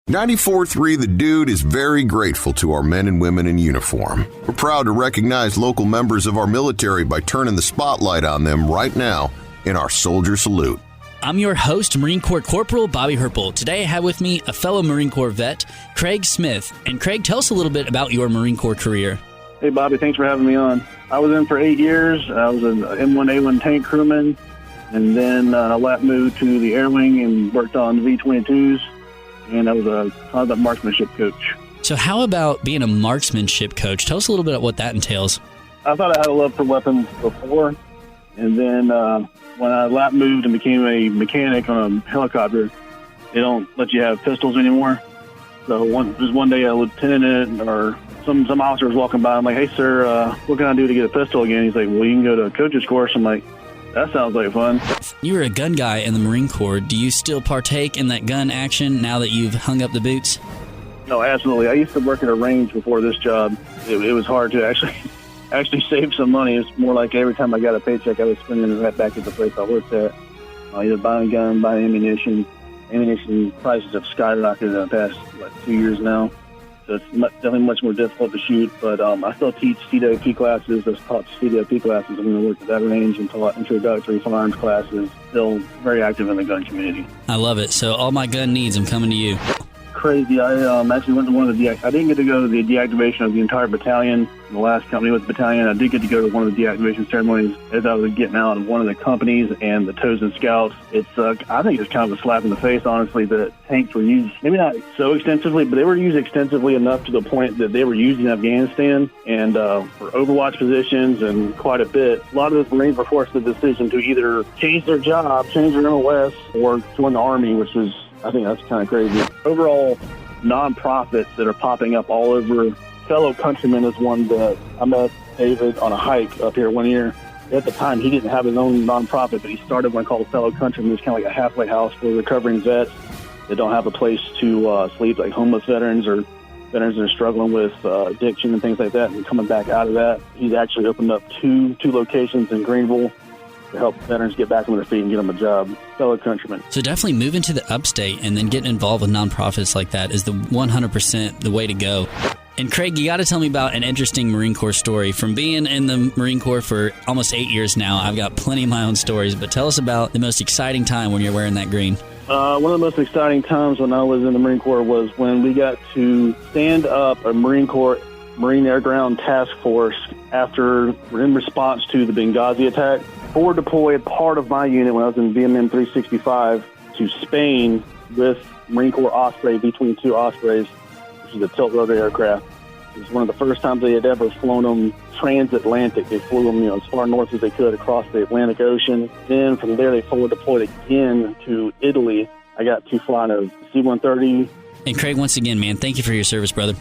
94.3 The Dude is very grateful to our men and women in uniform. We're proud to recognize local members of our military by turning the spotlight on them right now in our Soldier Salute. I'm your host, Marine Corps Corporal Bobby Herpel. Today I have with me a fellow Marine Corps vet, Craig Smith. And Craig, tell us a little bit about your Marine Corps career. Hey, Bobby, thanks for having me on. I was in for 8 years. I was an M1A1 tank crewman, and then I moved to the Air Wing and worked on V-22s. And I was a combat marksmanship coach. So how about being a marksmanship coach? Tell us a little bit about what that entails. I thought I had a love for weapons before, and then when I moved and became a mechanic on a helicopter, they don't let you have pistols anymore. So one day a lieutenant or some officer was walking by. I'm like, "Hey, sir, what can I do to get a pistol again?" He's like, "Well, you can go to a coach's course." I'm like, "That sounds like fun." You were a gun guy in the Marine Corps. Do you still partake in that gun action now that you've hung up the boots? No, absolutely. I used to work at a range before this job. It was hard to actually save some money. It's more like every time I got a paycheck, I was spending it right back at the place I worked at. Either buying a gun, buying ammunition. Ammunition prices have skyrocketed in the past 2 years now. So it's definitely much more difficult to shoot, but I still teach CWP classes. I taught CWP classes when I worked at that range and taught introductory firearms classes. Still very active in the gun community. I love it. So all my gun needs, I'm coming to you. Crazy. I actually went to one of the I didn't get to go to the deactivation of the entire battalion. The last company was the battalion. I did get to go to one of the deactivation ceremonies as I was getting out of one of the companies and the Toes and Scouts. It's I think it's kind of a slap in the face, honestly, that tanks were used, maybe not so extensively, but they were used extensively enough to the point that they were used in Afghanistan and for overwatch positions and quite a bit. A lot of those Marines were forced the decision to either change their job, change their MOS, or join the Army, which is, I think that's kind of crazy. Overall, nonprofits that are popping up all over. Fellow Countryman is one that I met David on a hike up here one year. At the time, he didn't have his own nonprofit, but he started one called Fellow Countryman. It's kind of like a halfway house for recovering vets that don't have a place to sleep, like homeless veterans or veterans that are struggling with addiction and things like that, and coming back out of that. He's actually opened up two locations in Greenville to help veterans get back on their feet and get them a job. Fellow Countrymen. So definitely moving to the upstate and then getting involved with nonprofits like that is the 100% the way to go. And Craig, you got to tell me about an interesting Marine Corps story. From being in the Marine Corps for almost 8 years now, I've got plenty of my own stories, but tell us about the most exciting time when you're wearing that green. One of the most exciting times when I was in the Marine Corps was when we got to stand up a Marine Corps Marine Air Ground Task Force in response to the Benghazi attack. Forward deployed part of my unit when I was in VMM 365 to Spain with Marine Corps Osprey, V-22 Ospreys, which is a tilt-rotor aircraft. It was one of the first times they had ever flown them transatlantic. They flew them, as far north as they could across the Atlantic Ocean. Then from there, they forward deployed again to Italy. I got to fly a C-130. And Craig, once again, man, thank you for your service, brother.